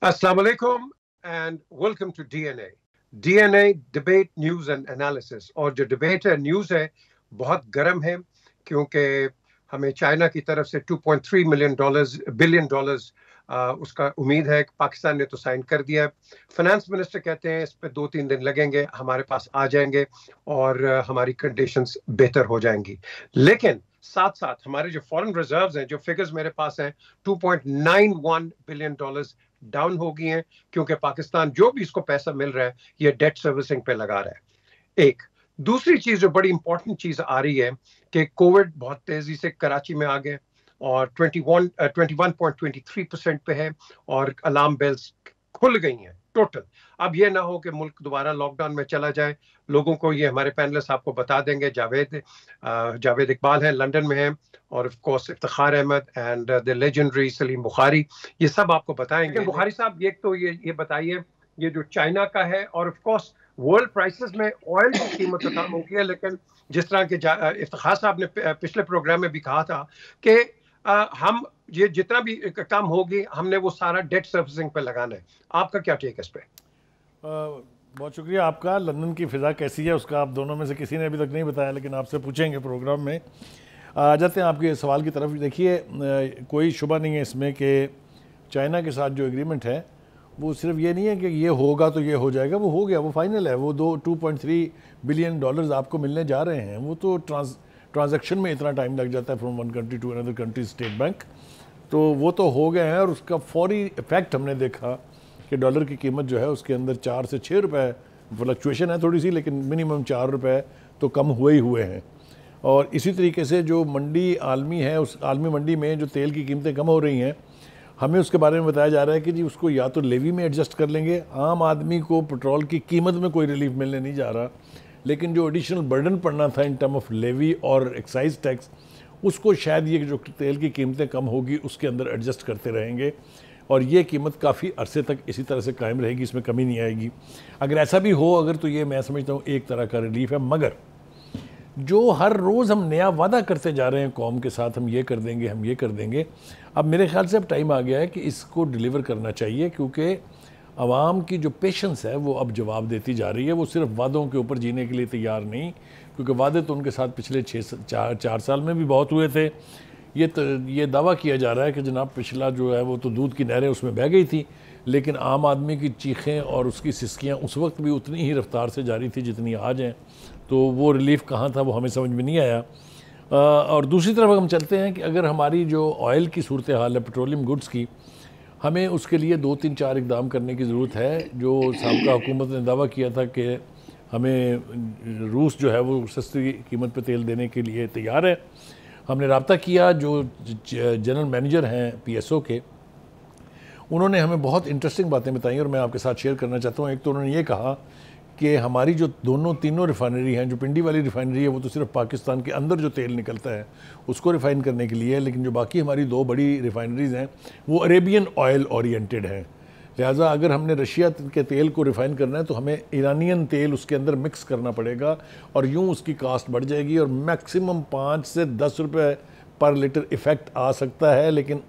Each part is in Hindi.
Assalamu alaikum and welcome to DNA. DNA debate news and analysis. और जो डिबेट है, न्यूज है, बहुत गर्म है क्योंकि हमें चाइना की तरफ से 2.3 बिलियन डॉलर्स उसका उम्मीद है। पाकिस्तान ने तो साइन कर दिया। फाइनेंस मिनिस्टर कहते हैं इस पे 2-3 दिन लगेंगे, हमारे पास आ जाएंगे और हमारी कंडीशंस बेहतर हो जाएंगी। लेकिन साथ साथ हमारे जो फॉरेन रिजर्व्स हैं, जो फिगर्स मेरे पास हैं, 2.91 बिलियन डॉलर्स डाउन हो गई हैं क्योंकि पाकिस्तान जो भी इसको पैसा मिल रहा है ये डेट सर्विसिंग पे लगा रहा है। एक दूसरी चीज जो बड़ी इंपॉर्टेंट चीज आ रही है कि कोविड बहुत तेजी से कराची में आ गए और 21.23% पे है और अलार्म बेल्स खुल गई हैं टोटल। अब ये ना हो कि मुल्क दोबारा लॉकडाउन में चला जाए। लोगों को ये हमारे पैनलिस्ट आपको बता देंगे। जावेद इकबाल है, लंदन में है, और of course Iftikhar Ahmed and the legendary Salim Bukhari, ये सब आपको बताएंगे। बुखारी साहब, ये तो ये बताइए, ये जो चाइना का है और ऑफ कोर्स वर्ल्ड प्राइसेस में ऑयल की कीमत तो कम हो गई है, लेकिन जिस तरह के इफ्तिखार साहब ने पिछले प्रोग्राम में भी कहा था कि हम ये जितना भी काम होगी हमने वो सारा डेट सर्विसिंग पे लगाना है। आपका क्या टेक इस पे? बहुत शुक्रिया आपका। लंदन की फ़िज़ा कैसी है उसका आप दोनों में से किसी ने अभी तक नहीं बताया, लेकिन आपसे पूछेंगे प्रोग्राम में। आ जाते हैं आपके सवाल की तरफ। देखिए, कोई शुबा नहीं है इसमें कि चाइना के साथ जो एग्रीमेंट है वो सिर्फ ये नहीं है कि ये होगा तो ये हो जाएगा, वो हो गया, वो फाइनल है। वो 2.3 बिलियन डॉलर्स आपको मिलने जा रहे हैं। वो तो ट्रांजैक्शन में इतना टाइम लग जाता है from one country to another country state bank, तो वो तो हो गए हैं। और उसका फौरी इफेक्ट हमने देखा कि डॉलर की कीमत जो है उसके अंदर 4 से 6 रुपए फ्लक्चुएशन है थोड़ी सी, लेकिन मिनिमम 4 रुपए तो कम हुए ही हुए हैं। और इसी तरीके से जो मंडी आलमी है, उस आलमी मंडी में जो तेल की कीमतें कम हो रही हैं, हमें उसके बारे में बताया जा रहा है कि जी उसको या तो लेवी में एडजस्ट कर लेंगे। आम आदमी को पेट्रोल की कीमत में कोई रिलीफ मिलने नहीं जा रहा, लेकिन जो एडिशनल बर्डन पड़ना था इन टर्म ऑफ लेवी और एक्साइज टैक्स, उसको शायद ये जो तेल की कीमतें कम होगी उसके अंदर एडजस्ट करते रहेंगे और ये कीमत काफ़ी अरसे तक इसी तरह से कायम रहेगी, इसमें कमी नहीं आएगी। अगर ऐसा भी हो अगर, तो ये मैं समझता हूँ एक तरह का रिलीफ है। मगर जो हर रोज़ हम नया वादा करते जा रहे हैं कौम के साथ, हम ये कर देंगे, हम ये कर देंगे, अब मेरे ख्याल से अब टाइम आ गया है कि इसको डिलीवर करना चाहिए, क्योंकि आवाम की जो पेशेंस है वो अब जवाब देती जा रही है। वो सिर्फ वादों के ऊपर जीने के लिए तैयार नहीं, क्योंकि वादे तो उनके साथ पिछले 4 साल में भी बहुत हुए थे। ये दावा किया जा रहा है कि जनाब पिछला जो है वो तो दूध की नहरें उसमें बह गई थी, लेकिन आम आदमी की चीखें और उसकी सिसकियाँ उस वक्त भी उतनी ही रफ्तार से जारी थी जितनी आज हैं। तो वो रिलीफ कहाँ था वो हमें समझ में नहीं आया। और दूसरी तरफ हम चलते हैं कि अगर हमारी जो ऑयल की सूरत हाल है, पेट्रोलियम गुड्स की, हमें उसके लिए 2-3-4 इकदाम करने की ज़रूरत है। जो साबका हुकूमत ने दावा किया था कि हमें रूस जो है वो सस्ती कीमत पे तेल देने के लिए तैयार है। हमने रब्ता किया, जो जनरल मैनेजर हैं PSO के, उन्होंने हमें बहुत इंटरेस्टिंग बातें बताई और मैं आपके साथ शेयर करना चाहता हूँ। एक तो उन्होंने ये कहा कि हमारी जो तीनों रिफाइनरी हैं, जो पिंडी वाली रिफाइनरी है वो तो सिर्फ पाकिस्तान के अंदर जो तेल निकलता है उसको रिफ़ाइन करने के लिए है, लेकिन जो बाकी हमारी 2 बड़ी रिफाइनरीज़ हैं वो अरेबियन ऑयल ओरिएंटेड हैं। लिहाजा अगर हमने रशिया के तेल को रिफ़ाइन करना है तो हमें ईरानियन तेल उसके अंदर मिक्स करना पड़ेगा और यूँ उसकी कास्ट बढ़ जाएगी और मैक्सिमम 5 से 10 रुपये पर लीटर इफ़ेक्ट आ सकता है। लेकिन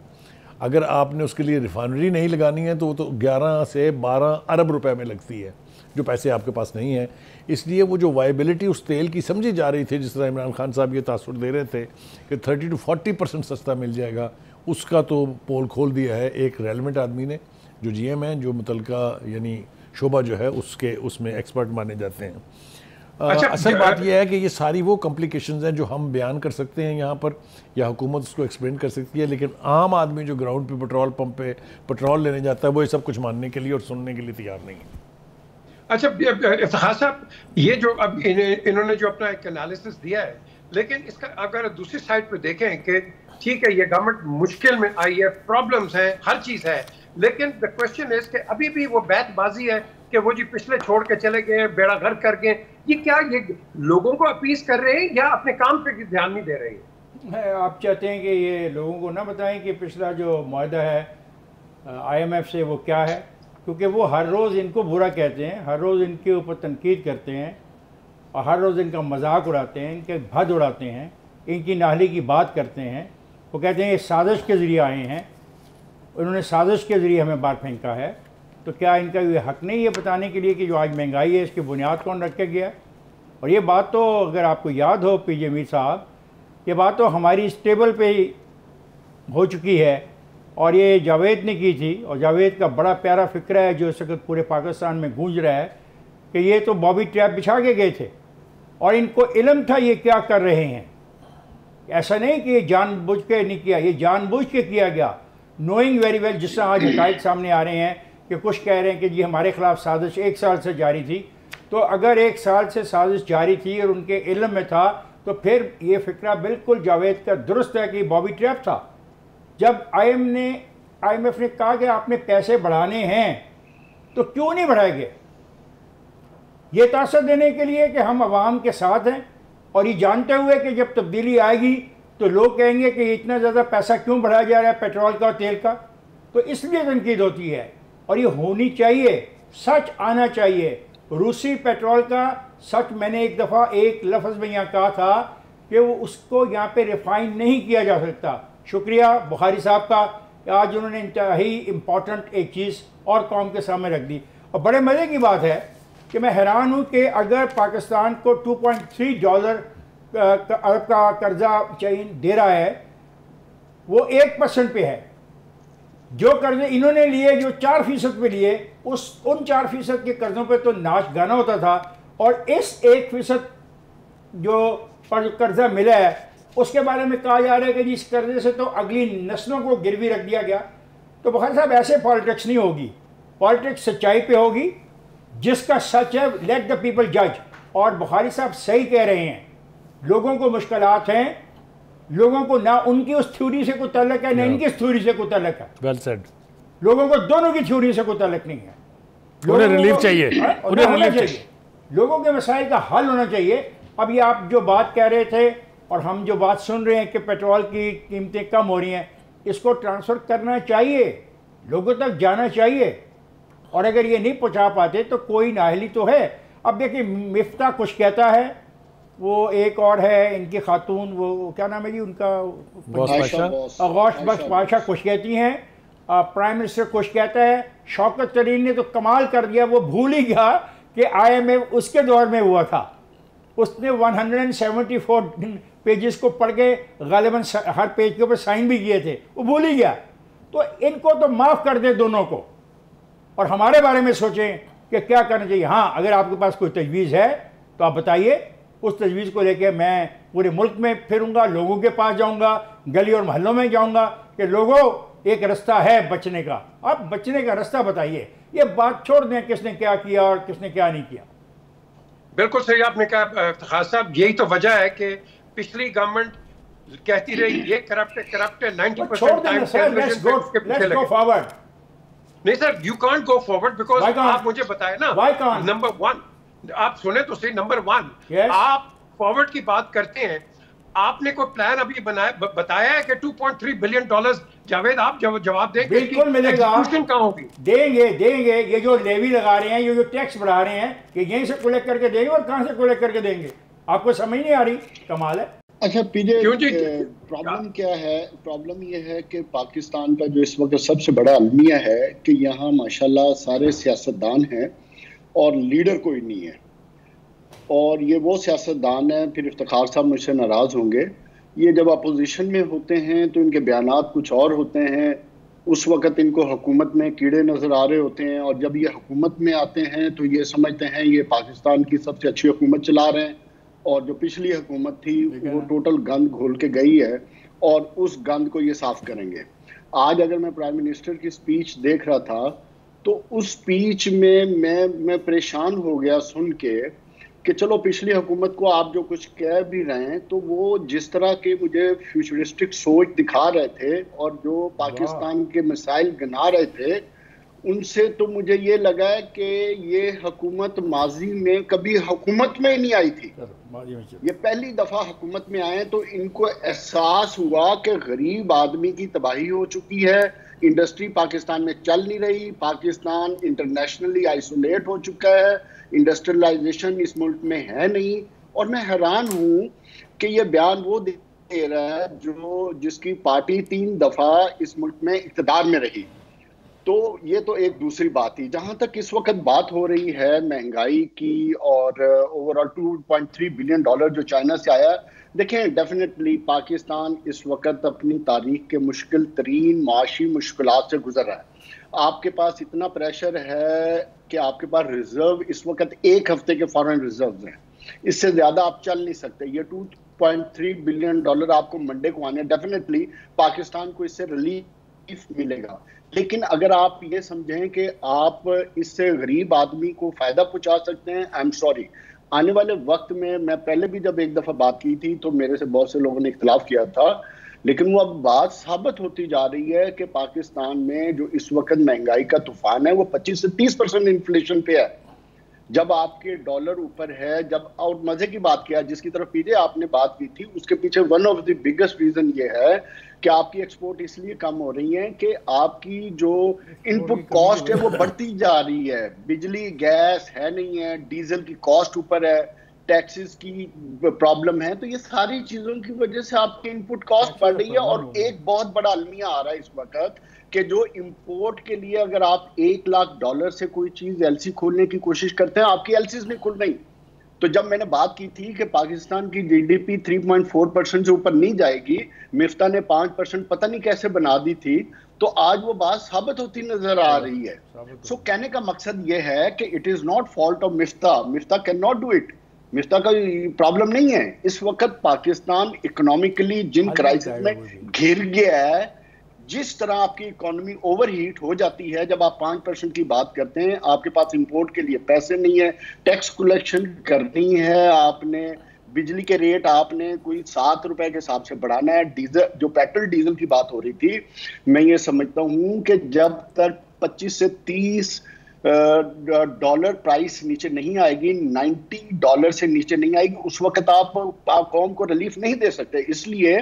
अगर आपने उसके लिए रिफाइनरी नहीं लगानी है तो वो तो 11 से 12 अरब रुपए में लगती है, जो पैसे आपके पास नहीं है। इसलिए वो जो वायबिलिटी उस तेल की समझी जा रही थी, जिस तरह इमरान खान साहब ये तासुर दे रहे थे कि 30 to 40% सस्ता मिल जाएगा, उसका तो पोल खोल दिया है एक रेलेवेंट आदमी ने, जो GM है, जो मुतलका यानी शोबा जो है उसमें एक्सपर्ट माने जाते हैं। असल बात यह है कि ये सारी वो कॉम्प्लिकेशंस हैं जो हम बयान कर सकते हैं यहाँ पर, या हुकूमत उसको एक्सप्लेन कर सकती है, लेकिन आम आदमी जो ग्राउंड पे पेट्रोल पंप पे पेट्रोल लेने जाता है वो ये सब कुछ मानने के लिए और सुनने के लिए तैयार नहीं है। अच्छा इफ्तिखार साहब, ये जो अब इन्होंने जो अपना एक एनालिसिस दिया है, लेकिन इसका अगर दूसरी साइड पे देखें कि ठीक है ये गवर्नमेंट मुश्किल में आई है, प्रॉब्लम्स हैं, हर चीज है, लेकिन द क्वेश्चन इज कि अभी भी वो बैतबाजी है कि वो जी पिछले छोड़ के चले गए, बेड़ा गर्क कर गए। ये क्या ये लोगों को अपीस कर रहे हैं या अपने काम पे ध्यान नहीं दे रहे हैं? आप चाहते हैं कि ये लोगों को ना बताएं कि पिछला जो मुआहदा है IMF से वो क्या है, क्योंकि वो हर रोज़ इनको बुरा कहते हैं, हर रोज़ इनके ऊपर तनकीद करते हैं और हर रोज़ इनका मजाक उड़ाते हैं, इनके भद उड़ाते हैं, इनकी नाहली की बात करते हैं। वो कहते हैं ये साजिश के ज़रिए आए हैं, उन्होंने साजिश के ज़रिए हमें बाहर फेंका है। तो क्या इनका ये हक नहीं है बताने के लिए कि जो आज महंगाई है इसकी बुनियाद कौन रख के गया? और ये बात तो अगर आपको याद हो पीजे मीर साहब, ये बात तो हमारी इस टेबल पे ही हो चुकी है और ये जावेद ने की थी। और जावेद का बड़ा प्यारा फिक्र है जो इस वक्त पूरे पाकिस्तान में गूंज रहा है कि ये तो बॉबी ट्रैप बिछा के गए थे और इनको इल्म था ये क्या कर रहे हैं। ऐसा नहीं कि ये जानबूझ के नहीं किया, ये जानबूझ के किया गया, नोइंग वेरी वेल। जिस तरह आज हकायत सामने आ रहे हैं कि कुछ कह रहे हैं कि जी हमारे खिलाफ साजिश 1 साल से जारी थी, तो अगर 1 साल से साजिश जारी थी और उनके इल्म में था तो फिर ये फिक्रा बिल्कुल जावेद का दुरुस्त है कि बॉबी ट्रैप था। जब IMF ने कहा कि आपने पैसे बढ़ाने हैं तो क्यों नहीं बढ़ाए गए? ये तासर देने के लिए कि हम आवाम के साथ हैं और ये जानते हुए कि जब तब्दीली आएगी तो लोग कहेंगे कि इतना ज़्यादा पैसा क्यों बढ़ाया जा रहा है पेट्रोल का और तेल का, तो इसलिए तनकीद होती है। और ये होनी चाहिए, सच आना चाहिए। रूसी पेट्रोल का सच मैंने एक दफ़ा एक लफ्ज़ में यहाँ कहा था कि वो उसको यहाँ पे रिफाइन नहीं किया जा सकता। शुक्रिया बुखारी साहब का, आज उन्होंने इंतहाई इम्पॉर्टेंट एक चीज़ और कौम के सामने रख दी। और बड़े मज़े की बात है कि मैं हैरान हूँ कि अगर पाकिस्तान को $2.3 अरब का कर्जा चाहिए दे रहा है, वो 1% पे है। जो कर्जे इन्होंने लिए जो 4% पे लिए, उन 4% के कर्जों पे तो नाच गाना होता था। और इस 1% जो पर कर्जा मिला है उसके बारे में कहा जा रहा है कि जी इस कर्जे से तो अगली नस्लों को गिरवी रख दिया गया। तो बुखारी साहब ऐसे पॉलिटिक्स नहीं होगी, पॉलिटिक्स सच्चाई पे होगी। जिसका सच है लेट द पीपल जज। और बुखारी साहब सही कह रहे हैं, लोगों को मुश्किलात हैं, लोगों को ना उनकी उस थ्योरी से कोई तल्लक है ना इनकी उस थ्योरी से कोई तल्लक है। Well said. लोगों को दोनों की थ्योरी से कोई तल्लक नहीं है। उन्हें रिलीफ चाहिए, उन्हें रिलीफ चाहिए, लोगों के मसाइल का हल होना चाहिए। अब ये आप जो बात कह रहे थे और हम जो बात सुन रहे हैं कि पेट्रोल की कीमतें कम हो रही हैं, इसको ट्रांसफ़र करना चाहिए, लोगों तक जाना चाहिए। और अगर ये नहीं पहुंचा पाते तो कोई नाअहली तो है। अब देखिए मिफ्ता कुछ कहता है, वो एक और है इनकी खातून, वो क्या नाम है जी उनका, गौश बख्श पाशा कुछ कहती हैं, प्राइम मिनिस्टर कुछ कहता है। शौकत तरीन ने तो कमाल कर दिया, वो भूल ही गया कि IMF उसके दौर में हुआ था। उसने 174 पेजेस को पढ़ के गालिबन हर पेज के ऊपर साइन भी किए थे, वो भूल ही गया। तो इनको तो माफ़ कर दे दोनों को और हमारे बारे में सोचें कि क्या करना चाहिए। हाँ, अगर आपके पास कोई तजवीज़ है तो आप बताइए, उस तजवीज़ को लेके मैं पूरे मुल्क में फिरूंगा, लोगों के पास जाऊंगा, गली और मोहल्लों में जाऊंगा कि लोगों एक रास्ता है बचने का, आप बचने का रास्ता बताइए। ये बात छोड़ दें किसने क्या किया और किसने क्या नहीं किया। बिल्कुल सही आपने कहा खास साहब, यही तो वजह है कि पिछली गवर्नमेंट कहती रही ये करप्ट है 90% टाइम लेट्स गो फॉरवर्ड। नहीं sir, you can't go forward because आप मुझे बताए ना, नंबर 1 आप सुने तो सही, नंबर 1 आप फॉरवर्ड की बात करते हैं, आपने कोई प्लान अभी बताया है कि $2.3 बिलियन? जावेद आप जवाब दें, बिल्कुल मिलेगा, कहाँ होगी? देंगे। ये जो लेवी लगा रहे हैं, ये जो टैक्स बढ़ा रहे हैं, कि यहीं से कलेक्ट करके देंगे और कहां से कलेक्ट करके देंगे? आपको समझ नहीं आ रही? कमाल है। अच्छा पीजे, प्रॉब्लम क्या है? प्रॉब्लम ये है कि पाकिस्तान का जो इस वक्त सबसे बड़ा अलमिया है कि यहाँ माशाल्लाह सारे सियासतदान हैं और लीडर कोई नहीं है। और ये वो सियासतदान हैं, फिर इफ्तिखार साहब मुझसे नाराज़ होंगे, ये जब अपोजिशन में होते हैं तो इनके बयानात कुछ और होते हैं, उस वक़्त इनको हुकूमत में कीड़े नज़र आ रहे होते हैं, और जब ये हुकूमत में आते हैं तो ये समझते हैं ये पाकिस्तान की सबसे अच्छी हुकूमत चला रहे हैं, और जो पिछली हुकूमत थी वो टोटल गंद घोल के गई है और उस गंद को ये साफ़ करेंगे। आज अगर मैं प्राइम मिनिस्टर की स्पीच देख रहा था तो उस स्पीच में मैं परेशान हो गया सुन के कि चलो पिछली हुकूमत को आप जो कुछ कह भी रहे हैं तो वो जिस तरह के मुझे फ्यूचरिस्टिक सोच दिखा रहे थे और जो पाकिस्तान के मसाइल गिना रहे थे, उनसे तो मुझे ये लगा है कि ये हुकूमत माजी में कभी हुकूमत में नहीं आई थी, ये पहली दफ़ा हुकूमत में आए तो इनको एहसास हुआ कि गरीब आदमी की तबाही हो चुकी है, इंडस्ट्री पाकिस्तान में चल नहीं रही, पाकिस्तान इंटरनेशनली आइसोलेट हो चुका है, इंडस्ट्रियलाइजेशन इस मुल्क में है नहीं। और मैं हैरान हूँ कि ये बयान वो दे रहा है जिसकी पार्टी 3 दफ़ा इस मुल्क में इक़्तिदार में रही, तो ये तो एक दूसरी बात थी। जहां तक इस वक्त बात हो रही है महंगाई की और ओवरऑल $2.3 बिलियन जो चाइना से आया, देखें डेफिनेटली पाकिस्तान इस वक्त अपनी तारीख के मुश्किल तरीन माशी मुश्किलात से गुजर रहा है। आपके पास इतना प्रेशर है कि आपके पास रिजर्व इस वक्त 1 हफ्ते के फॉरेन रिजर्व हैं, इससे ज्यादा आप चल नहीं सकते। ये $2.3 बिलियन आपको मंडे को आने, डेफिनेटली पाकिस्तान को इससे रिलीफ मिलेगा। लेकिन अगर आप ये समझें कि आप इससे गरीब आदमी को फायदा पहुंचा सकते हैं, आई एम सॉरी, आने वाले वक्त में, मैं पहले भी जब एक दफा बात की थी तो मेरे से बहुत से लोगों ने इख्तलाफ किया था, लेकिन वो अब बात साबित होती जा रही है कि पाकिस्तान में जो इस वक्त महंगाई का तूफान है वो 25 से 30% इन्फ्लेशन पे है। जब आपके डॉलर ऊपर है, जब, और मजे की बात क्या है जिसकी तरफ पीछे आपने बात की थी, उसके पीछे one of the biggest reason ये है कि आपकी एक्सपोर्ट इसलिए कम हो रही है कि आपकी जो इनपुट कॉस्ट है वो बढ़ती जा रही है। बिजली गैस है नहीं है, डीजल की कॉस्ट ऊपर है, टैक्सेस की प्रॉब्लम है, तो ये सारी चीजों की वजह से आपकी इनपुट कॉस्ट बढ़ रही है। और एक बहुत बड़ा अलमिया आ रहा है इस वक्त कि जो इंपोर्ट के लिए अगर आप $1 लाख से कोई चीज एलसी खोलने की कोशिश करते हैं, आपकी एलसीज नहीं खुल रही। तो जब मैंने बात की थी कि पाकिस्तान की जीडीपी 3.4% से ऊपर नहीं जाएगी, मिफ्ता ने 5% पता नहीं कैसे बना दी थी, तो आज वो बात साबित होती नजर आ रही है। सो कहने का मकसद ये है कि it is not fault of Miftah can not do it. Miftah का प्रॉब्लम नहीं है। इस वक्त पाकिस्तान इकोनॉमिकली जिन क्राइसिस में घिर गया है, जिस तरह आपकी इकोनॉमी ओवरहीट हो जाती है जब आप 5% की बात करते हैं, आपके पास इंपोर्ट के लिए पैसे नहीं है, टैक्स कलेक्शन करनी है, आपने बिजली के रेट आपने कोई $7 के हिसाब से बढ़ाना है, डीजल, जो पेट्रोल डीजल की बात हो रही थी, मैं ये समझता हूं कि जब तक 25 से 30 डॉलर प्राइस नीचे नहीं आएगी, $90 से नीचे नहीं आएगी, उस वक्त आप कौम को रिलीफ नहीं दे सकते। इसलिए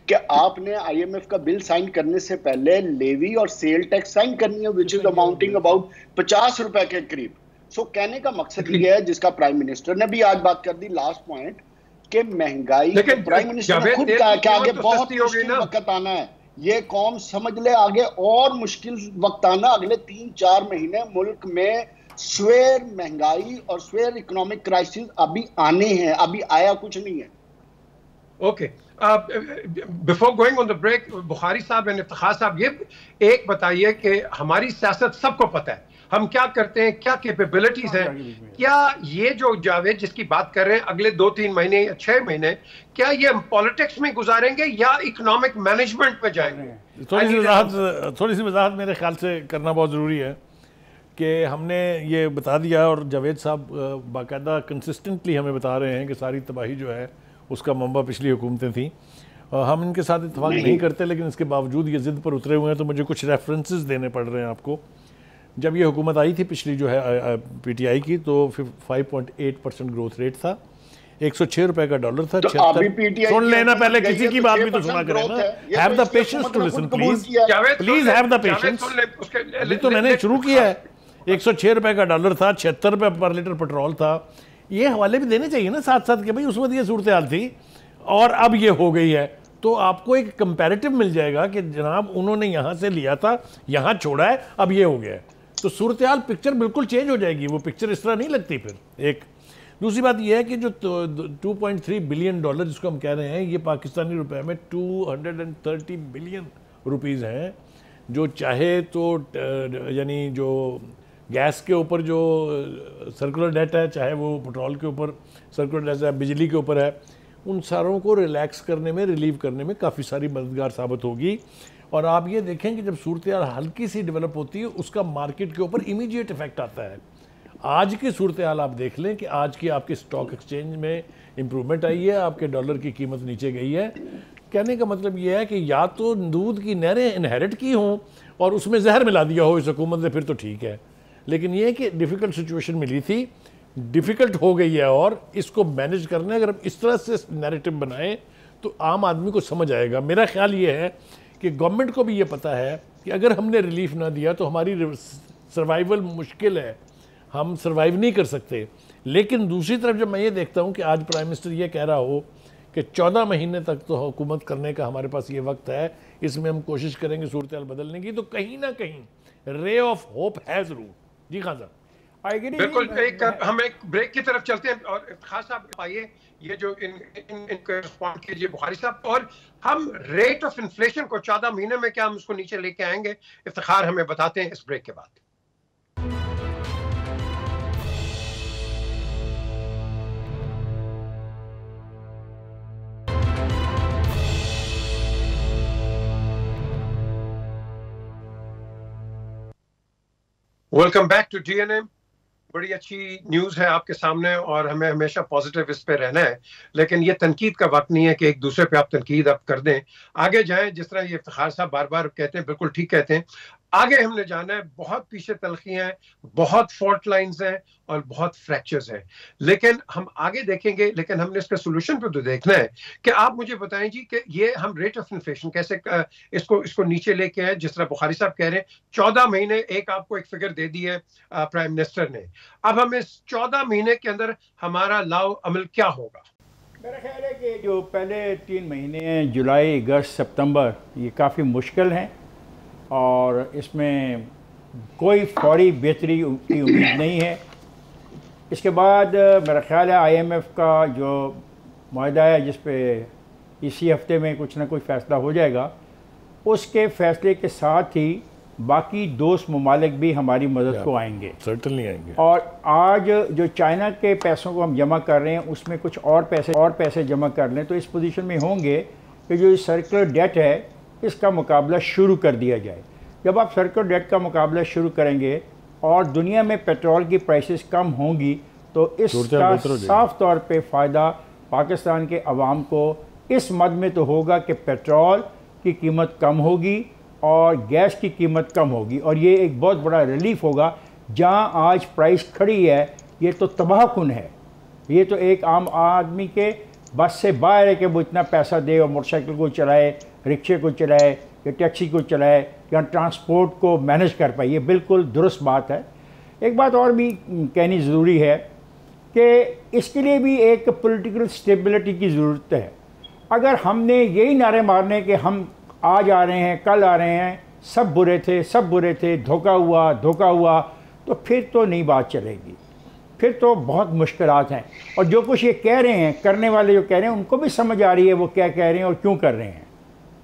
कि आपने आईएमएफ का बिल साइन करने से पहले लेवी और सेल टैक्स साइन करनी है, विच इज अमाउंटिंग अबाउट $50 के करीब। सो कहने का मकसद ये है, जिसका प्राइम मिनिस्टर ने भी आज बात कर दी, लास्ट पॉइंट, कि महंगाई, प्राइम मिनिस्टर ने खुद कहा कि आगे बहुत मुश्किल वक्त आना है, ये कौम समझ ले, आगे और मुश्किल वक्त आना, अगले 3-4 महीने मुल्क में स्वेर महंगाई और स्वेर इकोनॉमिक क्राइसिस अभी आने हैं, अभी आया कुछ नहीं है। Okay, before going on the break, Bukhari साहब एंड इफ्तिखार साहब, ये एक बताइए कि हमारी सियासत सबको पता है, हम क्या करते हैं, क्या कैपेबिलिटीज हैं, क्या ये जो जावेद जिसकी बात कर रहे हैं अगले 2-3 महीने या 6 महीने, क्या ये हम पॉलिटिक्स में गुजारेंगे या इकोनॉमिक मैनेजमेंट में जाएंगे? थोड़ी सी वजाहत मेरे ख्याल से करना बहुत ज़रूरी है कि हमने ये बता दिया, और जावेद साहब बाकायदा कंसिस्टेंटली हमें बता रहे हैं कि सारी तबाही जो है उसका मंबा पिछली हुकूमतें थी। हम इनके साथ इत्तेफाक नहीं करते, लेकिन इसके बावजूद ये ज़िद पर उतरे हुए हैं, तो मुझे कुछ रेफरेंसेस देने पड़ रहे हैं आपको। जब ये हुकूमत आई थी पिछली जो है पीटीआई की, तो 5.8% ग्रोथ रेट था, $106 का डॉलर था, तो 76। सुन लेना पहले, किसी की बात भी तो सुना करें ना। Have the patience to listen please, please have the patience. अभी तो मैंने शुरू किया है। $106 का डॉलर था, $76 पर लीटर पेट्रोल था। ये हवाले भी देने चाहिए ना साथ साथ कि भाई उस वक्त ये सूरत हाल थी और अब ये हो गई है, तो आपको एक कंपैरेटिव मिल जाएगा कि जनाब उन्होंने यहाँ से लिया था, यहाँ छोड़ा है, अब ये हो गया है, तो सूरत हाल पिक्चर बिल्कुल चेंज हो जाएगी। वो पिक्चर इस तरह नहीं लगती फिर। एक दूसरी बात यह है कि जो $2.3 बिलियन जिसको हम कह रहे हैं, ये पाकिस्तानी रुपए में 230 बिलियन रुपीज़ हैं, जो चाहे तो यानी जो गैस के ऊपर जो सर्कुलर डेट है, चाहे वो पेट्रोल के ऊपर सर्कुलर डेट है, बिजली के ऊपर है, उन सारों को रिलैक्स करने में, रिलीव करने में काफ़ी सारी मददगार साबित होगी। और आप ये देखें कि जब सूरत हाल हल्की सी डेवलप होती है, उसका मार्केट के ऊपर इमीडिएट इफेक्ट आता है। आज की सूरत हाल आप देख लें कि आज की आपके स्टॉक एक्सचेंज में इंप्रूवमेंट आई है, आपके डॉलर की कीमत नीचे गई है। कहने का मतलब ये है कि या तो दूध की नहरें इनहेरिट की हों और उसमें जहर मिला दिया हो इस हुकूमत ने, फिर तो ठीक है, लेकिन ये है कि डिफ़िकल्ट सिचुएशन मिली थी, डिफ़िकल्ट हो गई है, और इसको मैनेज करना, अगर हम इस तरह से नैरेटिव बनाएं तो आम आदमी को समझ आएगा। मेरा ख्याल ये है कि गवर्नमेंट को भी ये पता है कि अगर हमने रिलीफ ना दिया तो हमारी सर्वाइवल मुश्किल है, हम सर्वाइव नहीं कर सकते। लेकिन दूसरी तरफ जब मैं ये देखता हूँ कि आज प्राइम मिनिस्टर ये कह रहा हो कि 14 महीने तक तो हुकूमत करने का हमारे पास ये वक्त है, इसमें हम कोशिश करेंगे सूरत हाल बदलने की, तो कहीं ना कहीं रे ऑफ होप है ज़रूर। जी खान साहब। बिल्कुल, हम एक ब्रेक की तरफ चलते हैं और इफ्तिखार साहब आइए, ये जो इनको रिस्पॉन्ड कीजिए बुखारी साहब, और हम रेट ऑफ इन्फ्लेशन को 14 महीने में क्या हम उसको नीचे लेके आएंगे, इफ्तिखार हमें बताते हैं इस ब्रेक के बाद। Welcome back to DNA. बड़ी अच्छी न्यूज़ है आपके सामने और हमें हमेशा पॉजिटिव इस पे रहना है, लेकिन ये तनकीद का वक्त नहीं है कि एक दूसरे पे आप तनकीद आप कर दें, आगे जाएं। जिस तरह ये इफ्तिखार साहब बार बार कहते हैं, बिल्कुल ठीक कहते हैं, आगे हमने जाना है। बहुत पीछे तलखियां हैं, बहुत फॉल्ट लाइंस हैं और बहुत फ्रैक्चर्स हैं, लेकिन हम आगे देखेंगे। लेकिन हमने इसका सोल्यूशन पे तो देखना है कि आप मुझे बताएं जी कि ये हम रेट ऑफ इन्फ्लेशन कैसे इसको नीचे लेके आए। जिस तरह बुखारी साहब कह रहे हैं 14 महीने, एक आपको एक फिगर दे दी है प्राइम मिनिस्टर ने, अब हमें 14 महीने के अंदर हमारा लाओ अमल क्या होगा? मेरा ख्याल है कि जो पहले 3 महीने हैं, जुलाई, अगस्त, सितंबर, ये काफ़ी मुश्किल हैं और इसमें कोई फौरी बेहतरी की उम्मीद नहीं है। इसके बाद मेरा ख्याल है IMF का जो मुआहदा है, जिस पे इसी हफ्ते में कुछ ना कुछ फ़ैसला हो जाएगा, उसके फ़ैसले के साथ ही बाकी दोस्त ममालिक भी हमारी मदद को आएंगे, सर्टनली आएंगे। और आज जो चाइना के पैसों को हम जमा कर रहे हैं, उसमें कुछ और पैसे जमा कर लें तो इस पोजीशन में होंगे कि जो सर्कुलर डेट है इसका मुकाबला शुरू कर दिया जाए। जब आप सर्कुलर डेट का मुकाबला शुरू करेंगे और दुनिया में पेट्रोल की प्राइसेस कम होंगी तो इसका साफ तौर पे फ़ायदा पाकिस्तान के अवाम को इस मद में तो होगा कि पेट्रोल की कीमत कम होगी और गैस की कीमत कम होगी, और ये एक बहुत बड़ा रिलीफ होगा। जहां आज प्राइस खड़ी है ये तो तबाहकुन है, ये तो एक आम आदमी के बस से बाहर है कि वो इतना पैसा दे और मोटरसाइकिल को चलाए, रिक्शे को चलाए या टैक्सी को चलाए या ट्रांसपोर्ट को मैनेज कर पाए। ये बिल्कुल दुरुस्त बात है। एक बात और भी कहनी ज़रूरी है कि इसके लिए भी एक पॉलिटिकल स्टेबिलिटी की ज़रूरत है। अगर हमने यही नारे मारने कि हम आज आ रहे हैं, कल आ रहे हैं, सब बुरे थे, धोखा हुआ, तो फिर तो नहीं बात चलेगी, फिर तो बहुत मुश्किलात हैं। और जो कुछ ये कह रहे हैं, करने वाले जो कह रहे हैं, उनको भी समझ आ रही है वो क्या कह रहे हैं और क्यों कर रहे हैं।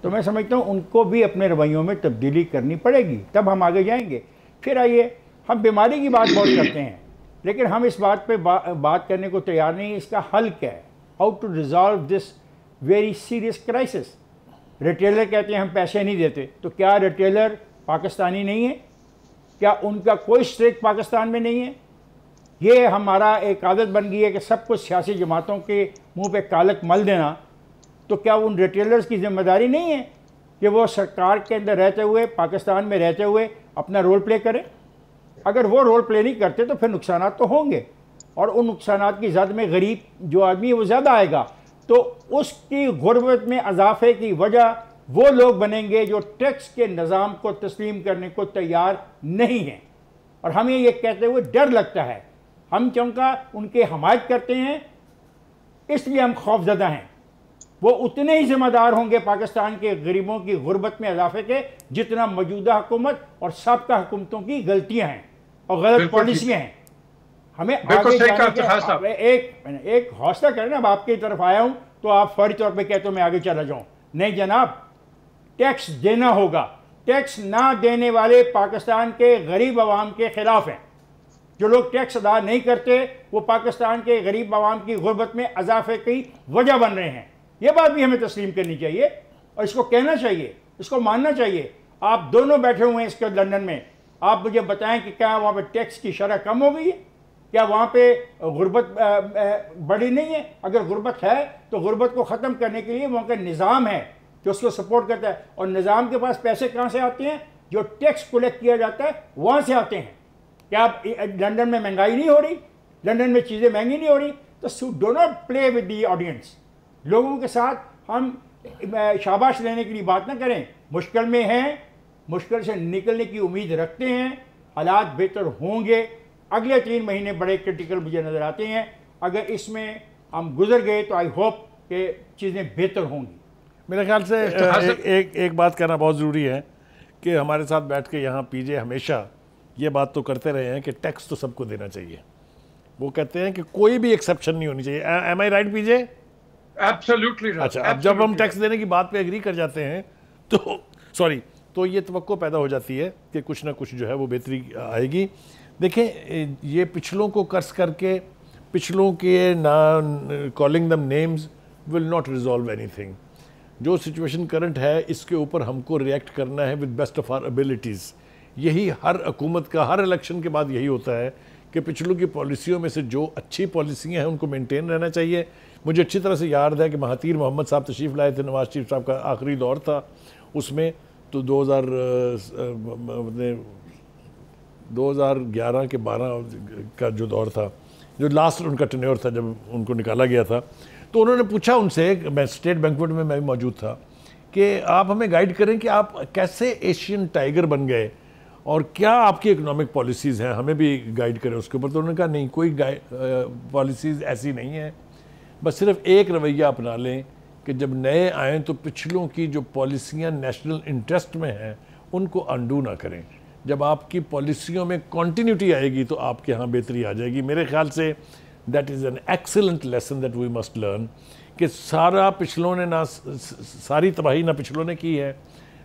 तो मैं समझता हूँ उनको भी अपने रवैयों में तब्दीली करनी पड़ेगी, तब हम आगे जाएंगे। फिर आइए, हम बीमारी की बात बहुत करते हैं, लेकिन हम इस बात पे बात करने को तैयार नहीं। इसका हल क्या है, how to resolve this very serious crisis. Retailer कहते हैं हम पैसे नहीं देते, तो क्या रिटेलर पाकिस्तानी नहीं है? क्या उनका कोई स्टेक पाकिस्तान में नहीं है? ये हमारा एक आदत बन गई है कि सब कुछ सियासी जमातों के मुंह पे कालक मल देना। तो क्या उन रिटेलर्स की जिम्मेदारी नहीं है कि वो सरकार के अंदर रहते हुए, पाकिस्तान में रहते हुए अपना रोल प्ले करें? अगर वो रोल प्ले नहीं करते तो फिर नुकसान तो होंगे, और उन नुकसान की जद में गरीब जो आदमी है वो ज़्यादा आएगा। तो उसकी गुर्बत में इजाफे की वजह वो लोग बनेंगे जो टैक्स के निज़ाम को तस्लीम करने को तैयार नहीं हैं। और हमें ये कहते हुए डर लगता है, हम चूँकि उनके हमायत करते हैं इसलिए हम खौफजदा हैं। वो उतने ही जिम्मेदार होंगे पाकिस्तान के गरीबों की गुर्बत में इजाफे के जितना मौजूदा हुकूमत और सबका हुकूमतों की गलतियाँ हैं और गलत पॉलिसियाँ हैं। हमें आगे जाने के एक हौसला करें। अब आपकी तरफ आया हूं तो आप फौरी तौर पे कहते हो मैं आगे चला जाऊं। नहीं जनाब, टैक्स देना होगा। टैक्स ना देने वाले पाकिस्तान के गरीब आवाम के खिलाफ हैं। जो लोग टैक्स अदा नहीं करते वो पाकिस्तान के गरीब आवाम की गुर्बत में इजाफे की वजह बन रहे हैं। ये बात भी हमें तस्लीम करनी चाहिए और इसको कहना चाहिए, इसको मानना चाहिए। आप दोनों बैठे हुए हैं इसके लंदन में, आप मुझे बताएं कि क्या वहाँ पर टैक्स की शरह कम हो गई है? क्या वहाँ पे गुर्बत बड़ी नहीं है? अगर गुर्बत है तो गुर्बत को ख़त्म करने के लिए वहाँ का निज़ाम है जो उसको सपोर्ट करता है, और निज़ाम के पास पैसे कहाँ से आते हैं? जो टैक्स कलेक्ट किया जाता है वहाँ से आते हैं। क्या लंदन में महंगाई नहीं हो रही? लंदन में चीज़ें महंगी नहीं हो रही? तो do not play with the audience. लोगों के साथ हम शाबाश लेने के लिए बात ना करें। मुश्किल में हैं, मुश्किल से निकलने की उम्मीद रखते हैं, हालात बेहतर होंगे। अगले 3 महीने बड़े क्रिटिकल मुझे नज़र आते हैं। अगर इसमें हम गुजर गए तो आई होप कि चीज़ें बेहतर होंगी। मेरे ख्याल से एक बात कहना बहुत ज़रूरी है कि हमारे साथ बैठ के यहाँ पीजे हमेशा ये बात तो करते रहे हैं कि टैक्स तो सबको देना चाहिए। वो कहते हैं कि कोई भी एक्सेप्शन नहीं होनी चाहिए। एम आई राइट पीजे? एब्सोल्युटली। अच्छा, अब जब हम टैक्स देने की बात पे एग्री कर जाते हैं तो ये तवक्को पैदा हो जाती है कि कुछ ना कुछ जो है वो बेहतरी आएगी। देखें, ये पिछलों को कर्ज करके, पिछलों के ना calling them names will not resolve anything. जो सिचुएशन करंट है इसके ऊपर हमको रिएक्ट करना है with best of our abilities. यही हर हुकूमत का हर इलेक्शन के बाद यही होता है कि पिछलों की पॉलिसियों में से जो अच्छी पॉलिसियाँ हैं उनको मेंटेन रहना चाहिए। मुझे अच्छी तरह से याद है कि महातीर मोहम्मद साहब तशरीफ़ लाए थे, नवाज शरीफ साहब का आखिरी दौर था उसमें, तो 2011 के 12 का जो दौर था, जो लास्ट उनका टेन्योर था जब उनको निकाला गया था, तो उन्होंने पूछा उनसे, मैं स्टेट बैंक्वेट में मैं भी मौजूद था, कि आप हमें गाइड करें कि आप कैसे एशियन टाइगर बन गए और क्या आपकी इकोनॉमिक पॉलिसीज़ हैं, हमें भी गाइड करें उसके ऊपर। तो उन्होंने कहा नहीं, कोई पॉलिसीज़ ऐसी नहीं है, बस सिर्फ एक रवैया अपना लें कि जब नए आएँ तो पिछलों की जो पॉलिसियाँ नेशनल इंटरेस्ट में हैं उनको अंडू ना करें। जब आपकी पॉलिसियों में कॉन्टीन्यूटी आएगी तो आपके यहाँ बेहतरी आ जाएगी। मेरे ख्याल से that is an excellent lesson that we must learn कि सारा पिछलों ने ना, सारी तबाही ना पिछलों ने की है,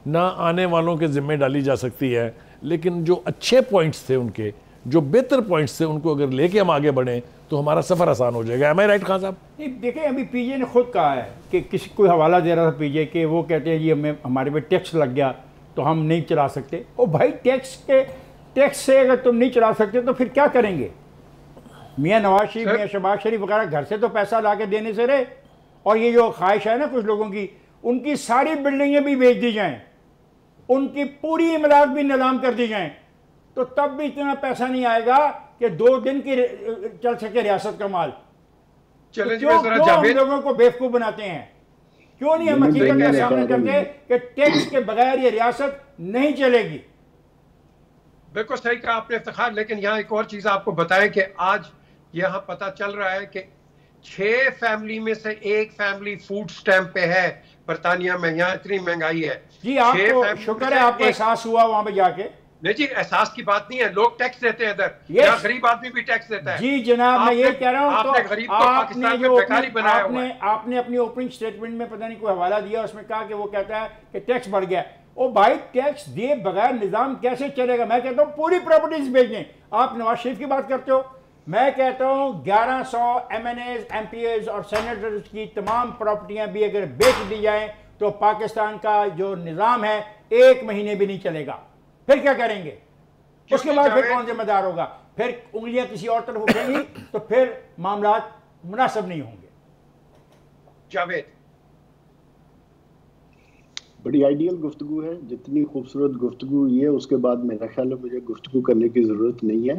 ना आने वालों के ज़िम्मे डाली जा सकती है, लेकिन जो अच्छे पॉइंट्स थे उनके, जो बेहतर पॉइंट्स थे, उनको अगर लेके हम आगे बढ़ें तो हमारा सफ़र आसान हो जाएगा। एम आई राइट खान साहब? नहीं, देखें, अभी पीजे ने खुद कहा है कि किसी कोई हवाला दे रहा था पीजे के, वो कहते हैं जी हमारे पे टैक्स लग गया तो हम नहीं चला सकते। ओ भाई, टैक्स से अगर तुम नहीं चला सकते तो फिर क्या करेंगे? मियाँ नवाज शरीफ, मियाँ शहबाज शरीफ वगैरह घर से तो पैसा ला के देने से रहे, और ये जो ख्वाहिश है ना कुछ लोगों की, उनकी सारी बिल्डिंगें भी बेच दी जाएं, उनकी पूरी इमदाद भी नीलाम कर दी जाएं, तो तब भी इतना पैसा नहीं आएगा कि 2 दिन की चल सके रियासत का माल। तो क्यों हम लोगों को बेवकूफ़ बनाते हैं? क्यों नहीं हम हकीकत का सामना करते कि टैक्स के बगैर ये रियासत नहीं चलेगी? बिल्कुल सही कहा आपने इफ्तिखार। लेकिन यहाँ एक और चीज आपको बताएं कि आज यहाँ पता चल रहा है कि 6 फैमिली में से 1 फैमिली फूड स्टैम्प पे है बरतानिया में। यहाँ इतनी महंगाई है जी। आपको शुक्र है आपको एहसास हुआ वहां पे जाके। नहीं जी, एहसास की बात नहीं है, लोग टैक्स देते हैं इधर। यहाँ गरीब आदमी भी टैक्स देता है। जी जनाब, मैं ये कह रहा हूँ, आपने गरीब को पाकिस्तान में बेकारी बनाया हुआ है। आपने अपनी ओपनिंग स्टेटमेंट में पता नहीं कोई हवाला दिया, उसमें कहा कि वो कहता है कि टैक्स बढ़ गया। ओ भाई, टैक्स दिए बगैर निजाम कैसे चलेगा? मैं कहता हूँ पूरी प्रॉपर्टीज बेच दें। आप नवाज शरीफ की बात करते हो, मैं कहता हूँ 1100 MNAs, MPAs और सेनेटर्स की तमाम प्रॉपर्टियां भी अगर बेच दी जाएं तो पाकिस्तान का जो निज़ाम है 1 महीने भी नहीं चलेगा। फिर क्या करेंगे? उसके बाद फिर कौन जिम्मेदार होगा? फिर उंगलियां किसी और तरफ उठेंगी तो फिर मामला मुनासिब नहीं होंगे। जावेद, बड़ी आइडियल गुफ्तगू है, जितनी खूबसूरत गुफ्तगू ये, उसके बाद मेरा ख्याल है मुझे गुफ्तगू करने की ज़रूरत नहीं है।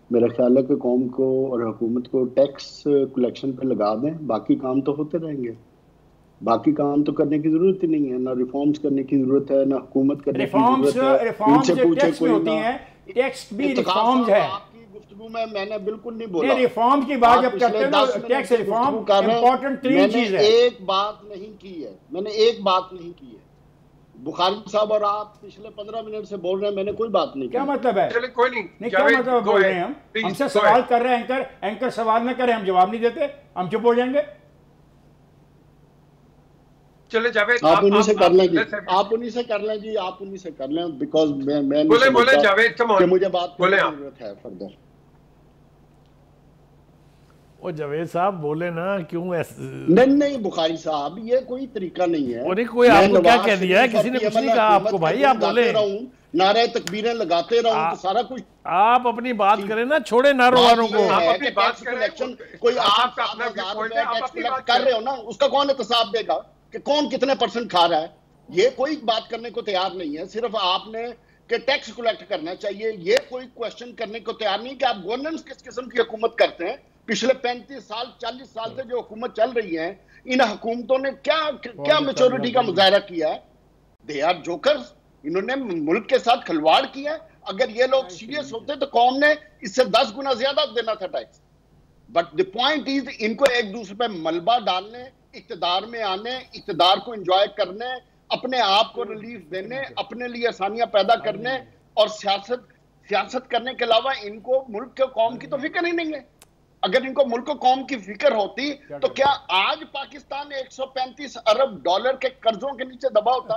मेरा ख्याल है कि कौम को और हुकूमत को टैक्स कलेक्शन पे लगा दें, बाकी काम तो होते रहेंगे। बाकी काम तो करने की जरूरत ही नहीं है, ना रिफॉर्म्स करने की जरूरत है, ना हुकूमत करने की जरूरत है। रिफॉर्म्स टैक्स में होती हैं, टैक्स भी रिफॉर्म्स है। आपकी गुफ्तगू में मैंने बिल्कुल नहीं बोला। रिफॉर्म की बात जब करते हैं ना, टैक्स रिफॉर्म इंपॉर्टेंट 3 चीज है। एक बात नहीं की है, मैंने एक बात नहीं की है। बुखारी साहब और आप पिछले 15 मिनट से बोल रहे हैं, मैंने कोई बात नहीं। क्या मतलब है? चलिए कोई नहीं, क्या मतलब बोल रहे हैं? हम हमसे सवाल कर रहे हैं, एंकर सवाल ना करें, हम जवाब नहीं देते, हम चुप हो जाएंगे। चले जावेद, आप उन्हीं से कर लें जी, आप उन्हीं से कर लें जी, आप उन्हीं से कर लें, बिकॉज मैं बोले जावेद, कम ऑन, मुझे बात करने की जरूरत है फर्दर। ओ जावेद साहब बोले ना, क्यों ऐसे? नहीं बुखारी साहब, ये कोई तरीका नहीं है। और कोई आपको क्या कह दिया है? किसी ने कुछ नहीं कहा आपको भाई, आप बोले नारे तकबीरें लगाते रहूं तो सारा कुछ। आप अपनी बात करें ना, छोड़े नारों वालों को। आप अपनी बात करें, कोई आप अपना टैक्स कर रहे हो ना, उसका कौन एहतसाब देगा कि कौन कितने % खा रहा है? ये कोई बात करने को तैयार नहीं है। सिर्फ आपने कि टैक्स कलेक्ट करना चाहिए, ये कोई क्वेश्चन करने को तैयार नहीं कि आप गवर्नेंस किस किस्म की हुकूमत करते हैं। पिछले 35 साल 40 साल से जो हुकूमत चल रही है, इन हुकूमतों ने क्या मैच्योरिटी का मुजाहरा किया है? They are jokers. इन्होंने मुल्क के साथ खिलवाड़ किया। अगर ये लोग सीरियस होते तो कौम ने इससे 10 गुना ज्यादा देना था tax. But the point is, इनको एक दूसरे पे मलबा डालने इक़्तिदार में आने, इक़्तिदार को एंजॉय करने, अपने आप को रिलीफ देने, अपने लिए आसानियां पैदा करने और सियासत करने के अलावा इनको मुल्क के कौम की तो फिक्र ही नहीं है। अगर इनको मुल्क को कौम की फिक्र होती तो क्या आज पाकिस्तान 135 अरब डॉलर के कर्जों के नीचे दबा होता?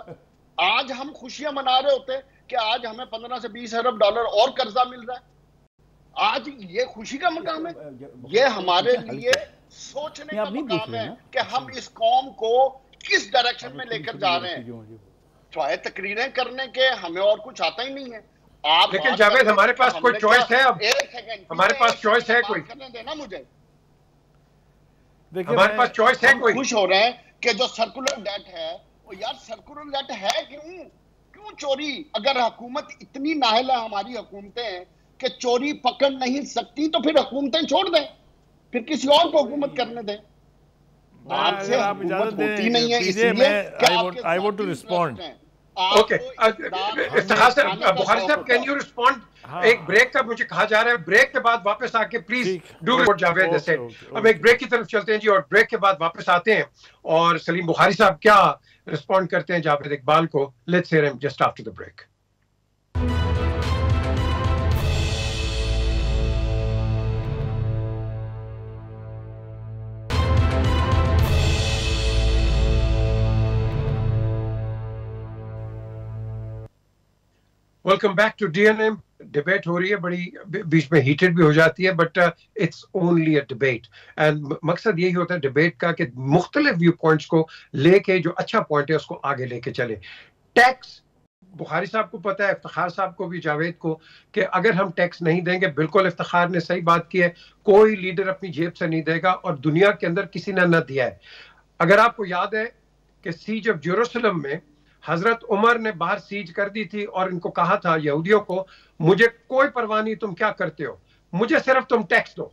आज हम खुशियां मना रहे होते कि आज हमें 15 से 20 अरब डॉलर और कर्जा मिल रहा है। आज ये खुशी का मकाम है? ये हमारे लिए सोचने का मकाम है कि हम इस कौम को किस डायरेक्शन में लेकर जा रहे हैं। चाहे तकरीरें करने के हमें और कुछ आता ही नहीं है। आप लेकिन जावेद हमारे पास कोई चॉइस है? अब हमारे पास चॉइस है कोई? करने देना मुझे, हमारे पास चॉइस है कोई? खुश हो रहे हैं कि जो सर्कुलर डेट है वो, यार सर्कुलर डेट है क्यों चोरी? अगर हुकूमत इतनी नाहल है, हमारी हुकूमतें कि चोरी पकड़ नहीं सकती, तो फिर हुकूमतें छोड़ दें, फिर किसी और को हुकूमत करने दें। आपसे हुकूमत होती नहीं है, इसलिए I want to respond. Okay, Bukhari साहब, कैन यू रिस्पॉन्ड? एक ब्रेक का मुझे कहा जा रहा है, ब्रेक के बाद वापस आके please do what Javed said. अब एक ब्रेक की तरफ चलते हैं जी, और ब्रेक के बाद वापस आते हैं और सलीम बुखारी साहब क्या रिस्पॉन्ड करते हैं जावेद इकबाल को। Let's hear him just after the break. Welcome back to DNA. Debate हो रही है, बड़ी बीच में हीटेड भी हो जाती है, but it's only a debate. And मकसद यही होता है डिबेट का कि मुख्तलिफ व्यू पॉइंट्स को लेके जो अच्छा पॉइंट है उसको आगे लेके चले। टैक्स, बुखारी साहब को पता है, इफ्तिखार साहब को भी, जावेद को, कि अगर हम टैक्स नहीं देंगे, बिल्कुल इफ्तिखार ने सही बात की है, कोई लीडर अपनी जेब से नहीं देगा और दुनिया के अंदर किसी ने न दिया है। अगर आपको याद है कि सीज ऑफ जेरूसलम में हजरत उमर ने बाहर सीज कर दी थी और इनको कहा था यहूदियों को, मुझे कोई परवाह नहीं तुम क्या करते हो, मुझे सिर्फ तुम टैक्स दो,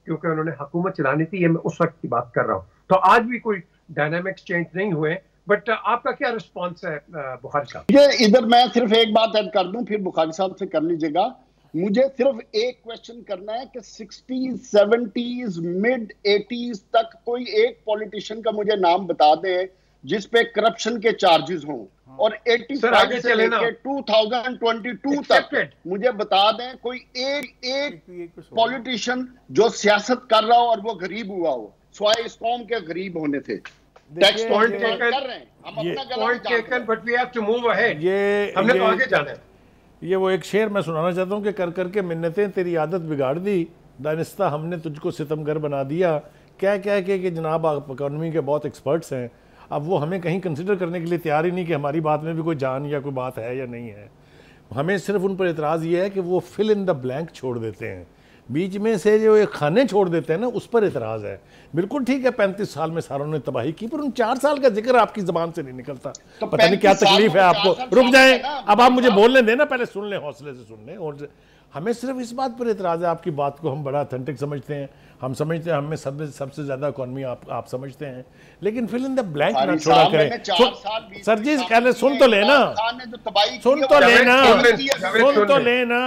क्योंकि उन्होंने हुकूमत चलानी थी। ये मैं उस वक्त की बात कर रहा हूं। तो आज भी कोई डायनामिक्स चेंज नहीं हुए, बट आपका क्या रिस्पॉन्स है बुखारी साहब? ये इधर मैं सिर्फ एक बात ऐड कर दूं, फिर बुखारी साहब से कर लीजिएगा। मुझे सिर्फ एक क्वेश्चन करना है कि 60s, 70s, मिड 80s तक कोई एक पॉलिटिशियन का मुझे नाम बता दें जिस पे करप्शन के चार्जेस हों, और 85 से लेकर 2022 तक मुझे बता दें कोई एक पॉलिटिशियन जो सियासत कर रहा हो और वो गरीब हुआ हो, स्वाय इस कौम के गरीब होने थे। टैक्स पॉइंट कर रहे हैं हम, अपना point taken, but we have to move ahead. हमने तो आगे जाना है। ये वो एक शेर मैं सुनाना चाहता हूँ कि कर करके मिन्नतें तेरी आदत बिगाड़ दी, दानिस्ता हमने तुझको सितमगर बना दिया। क्या क्या कि जनाब आप इकॉनमी के बहुत एक्सपर्ट्स हैं, अब वो हमें कहीं कंसिडर करने के लिए तैयार ही नहीं कि हमारी बात में भी कोई जान या कोई बात है या नहीं है। हमें सिर्फ उन पर एतराज़ ये है कि वो फिल इन द ब्लैंक छोड़ देते हैं, बीच में से जो ये खाने छोड़ देते हैं ना, उस पर एतराज़ है। बिल्कुल ठीक है, 35 साल में सारों ने तबाही की, पर उन 4 साल का जिक्र आपकी ज़बान से नहीं निकलता। तो पता नहीं क्या तकलीफ है आपको। रुक जाए, अब आप मुझे बोलने दें ना, पहले सुन लें, हौसले से सुन लें। और हमें सिर्फ इस बात पर एतराज़ है, आपकी बात को हम बड़ा ऑथेंटिक समझते हैं, हम समझते हैं हमें सबसे ज़्यादा इकॉनमी आप समझते हैं, लेकिन फिल इन द ब्लैंक ना छोड़ा करें। सर जी पहले सुन तो लेना,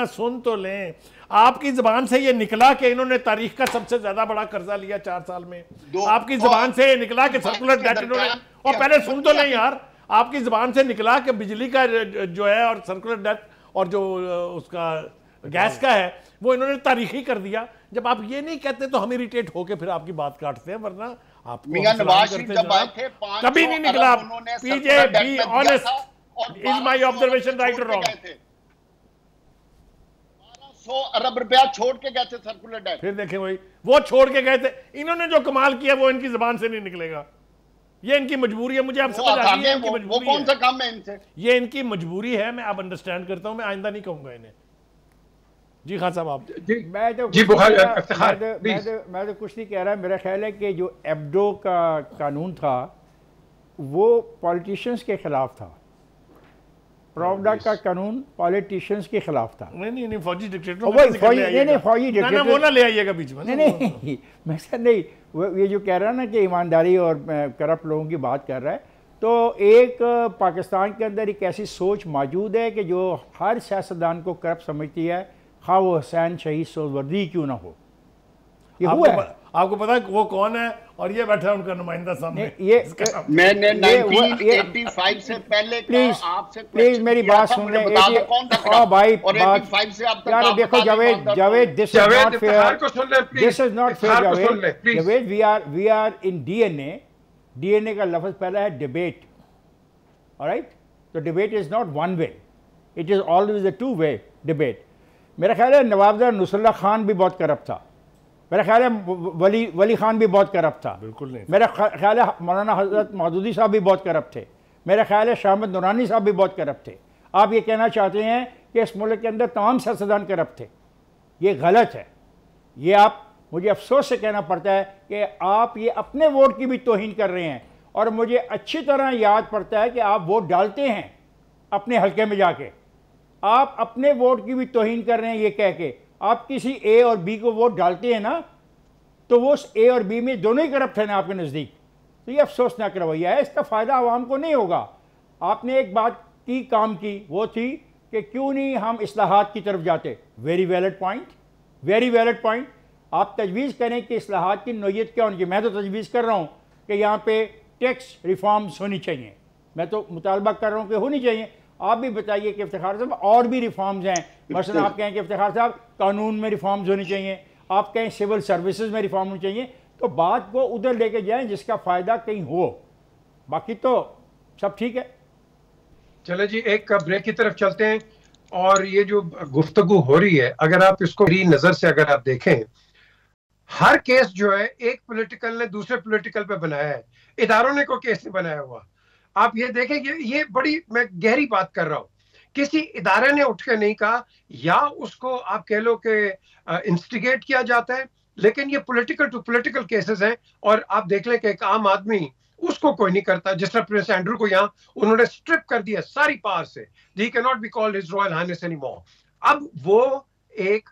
सुन तो लें। आपकी ज़बान से ये निकला कि इन्होंने तारीख का सबसे ज़्यादा बड़ा कर्जा लिया 4 साल में। आपकी ज़बान से निकला कि सर्कुलर डेट इन्होंने, और पहले सुन तो लें यार, आपकी ज़बान से निकला कि बिजली का जो है और सर्कुलर डेट और जो उसका गैस का है वो इन्होंने तारीखी कर दिया। जब आप ये नहीं कहते तो हम इरिटेट होके फिर आपकी बात काटते हैं, वरना आपको कभी नहीं निकला। PJ be honest, is my observation right और रॉन्ग? 100 अरब रुपया छोड़ के गए थे सर्कुलर डेट। फिर देखें वही, वो छोड़ के गए थे। इन्होंने जो कमाल किया वो इनकी जबान से नहीं निकलेगा, ये इनकी मजबूरी है। मुझे आप समझ आ गई है इनकी मजबूरी। वो कौन सा काम है इनसे? ये इनकी मजबूरी है, मैं अब अंडरस्टैंड करता हूं, मैं आइंदा नहीं कहूंगा इन्हें। जी खान साहब आप। मैं तो कुछ नहीं कह रहा। मेरा ख्याल है कि जो एब्डो का कानून था वो पॉलिटिशियंस के खिलाफ था, प्रोवडा का कानून पॉलिटिशियंस के खिलाफ था। नहीं फौजी डिक्टेटर फौजी डिक्टेटर वो ना ले आइएगा बीच में। नहीं मैं नहीं, ये जो कह रहा है ना कि ईमानदारी और करप्ट लोगों की बात कर रहा है, तो एक पाकिस्तान के अंदर एक ऐसी सोच मौजूद है कि जो हर सियासतदान को करप्ट समझती है, खा वो हुसैन शहीद सोहरावर्दी क्यों ना हो। ये हुआ है। आपको पता है वो कौन है, और ये बैठा है उनका नुमाइंदा सामने। ये मैंने 1985 से पहले प्लीज मेरी बात सुन रहे हैं भाई, और 85 से अब तक यार देखो Javed this is not fair, this is not fair Javed. We are in DNA का लफ्ज पहला है डिबेट, ऑलराइट? तो debate is not one way, it is always a two way debate. मेरा ख्याल है नवाब नुसरत खान भी बहुत करप्ट था, मेरा ख्याल है वली खान भी बहुत करप्ट था, बिल्कुल नहीं। मेरा ख्याल है मौलाना हजरत मौदूदी साहब भी बहुत करप्ट थे, मेरा ख्याल है शाह अहमद नूरानी साहब भी बहुत करप्ट थे। आप ये कहना चाहते हैं कि इस मुल्क के अंदर तमाम सियासतदान करप्ट थे, ये गलत है। ये आप मुझे अफसोस से कहना पड़ता है कि आप ये अपने वोट की भी तौहीन कर रहे हैं, और मुझे अच्छी तरह याद पड़ता है कि आप वोट डालते हैं अपने हल्के में जाके, आप अपने वोट की भी तौहीन कर रहे हैं ये कह के। आप किसी ए और बी को वोट डालते हैं ना, तो वो उस ए और बी में दोनों ही करप्ट है ना आपके नज़दीक। तो ये अफसोसनाक रवैया है, इसका फ़ायदा आवाम को नहीं होगा। आपने एक बात की काम की, वो थी कि क्यों नहीं हम इस्लाहात की तरफ जाते। Very valid point, very valid point. आप तजवीज़ करें कि इस्लाहात की नोयत क्या होनी चाहिए। मैं तो तजवीज़ कर रहा हूँ कि यहाँ पे टैक्स रिफॉर्म्स होनी चाहिए, मैं तो मुतालबा कर रहा हूँ कि होनी चाहिए। आप भी बताइए कि इफ्तिखार साहब और भी रिफॉर्म्स हैं, मसलन आप कहें कि इफ्तिखार साहब कानून में रिफॉर्म्स होनी चाहिए, आप कहें सिविल सर्विसेज में रिफॉर्म होनी चाहिए, तो बात को उधर लेके जाएं जिसका फ़ायदा कहीं हो, बाकी तो सब ठीक है। चले जी, एक ब्रेक की तरफ चलते हैं। और ये जो गुफ्तगू हो रही है, अगर आप इसको मेरी नज़र से अगर आप देखें, हर केस जो है एक पॉलिटिकल ने दूसरे पॉलिटिकल पे बनाया है, इदारों ने कोई केस नहीं बनाया हुआ। आप ये देखें, ये बड़ी मैं गहरी बात कर रहा हूं। किसी इदारे ने उठ के नहीं कहा, या उसको आप कह लो कि इंस्टिगेट किया जाता है, लेकिन ये पॉलिटिकल टू पॉलिटिकल केसेस हैं। और आप देख लें कि एक आम आदमी उसको कोई नहीं करता। जिस तरह प्रिंस एंड्रू को यहाँ उन्होंने स्ट्रिप कर दिया सारी पावर से, he can not be called his royal highness anymore. अब वो एक